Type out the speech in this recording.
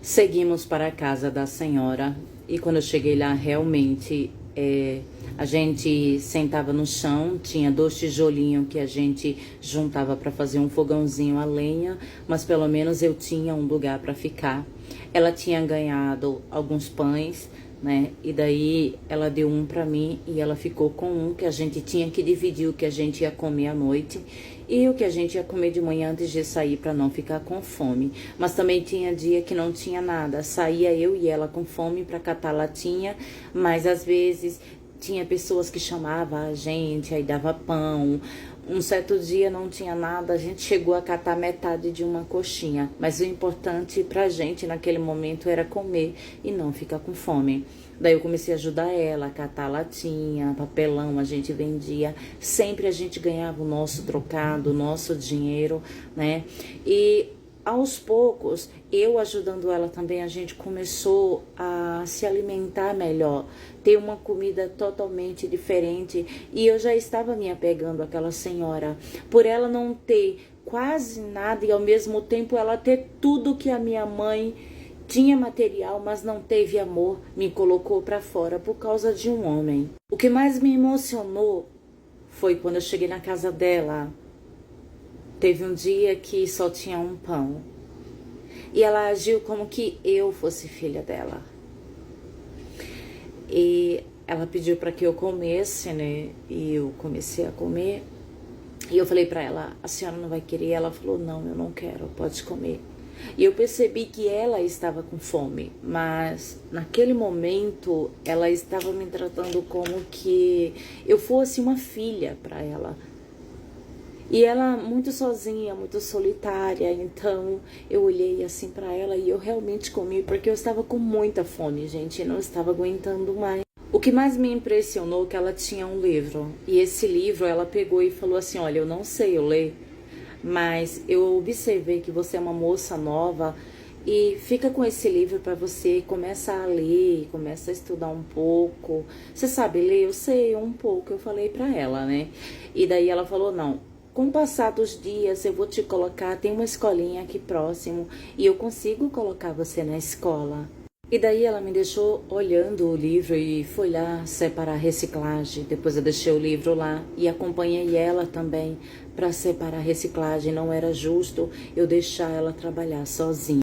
Seguimos para a casa da senhora e quando eu cheguei lá, realmente a gente sentava no chão, tinha 2 tijolinhos que a gente juntava para fazer um fogãozinho a lenha, mas pelo menos eu tinha um lugar para ficar. Ela tinha ganhado alguns pães, né? E daí ela deu um para mim e ela ficou com um que a gente tinha que dividir o que a gente ia comer à noite e o que a gente ia comer de manhã antes de sair para não ficar com fome. Mas também tinha dia que não tinha nada, saía eu e ela com fome para catar latinha, mas às vezes tinha pessoas que chamavam a gente, aí dava pão. Um certo dia não tinha nada, a gente chegou a catar metade de uma coxinha. Mas o importante pra gente naquele momento era comer e não ficar com fome. Daí eu comecei a ajudar ela a catar latinha, papelão, a gente vendia. Sempre a gente ganhava o nosso trocado, o nosso dinheiro, né? E aos poucos, eu ajudando ela também, a gente começou a se alimentar melhor, ter uma comida totalmente diferente. E eu já estava me apegando àquela senhora, por ela não ter quase nada e ao mesmo tempo ela ter tudo que a minha mãe tinha material, mas não teve amor, me colocou para fora por causa de um homem. O que mais me emocionou foi quando eu cheguei na casa dela. Teve um dia que só tinha um pão. E ela agiu como que eu fosse filha dela. E ela pediu para que eu comesse, né? E eu comecei a comer. E eu falei para ela, a senhora não vai querer? Ela falou, não, eu não quero, pode comer. E eu percebi que ela estava com fome, mas naquele momento ela estava me tratando como que eu fosse uma filha para ela. E ela muito sozinha, muito solitária, então eu olhei assim pra ela e eu realmente comi porque eu estava com muita fome, gente, e não estava aguentando mais. O que mais me impressionou é que ela tinha um livro, e esse livro ela pegou e falou assim, olha, eu não sei ler, mas eu observei que você é uma moça nova e fica com esse livro para você, começa a ler, começa a estudar um pouco. Você sabe ler? Eu sei um pouco, eu falei pra ela, né? E daí ela falou, não. Com o passar dos dias, eu vou te colocar, tem uma escolinha aqui próximo e eu consigo colocar você na escola. E daí ela me deixou olhando o livro e foi lá separar reciclagem. Depois eu deixei o livro lá e acompanhei ela também para separar reciclagem. Não era justo eu deixar ela trabalhar sozinha.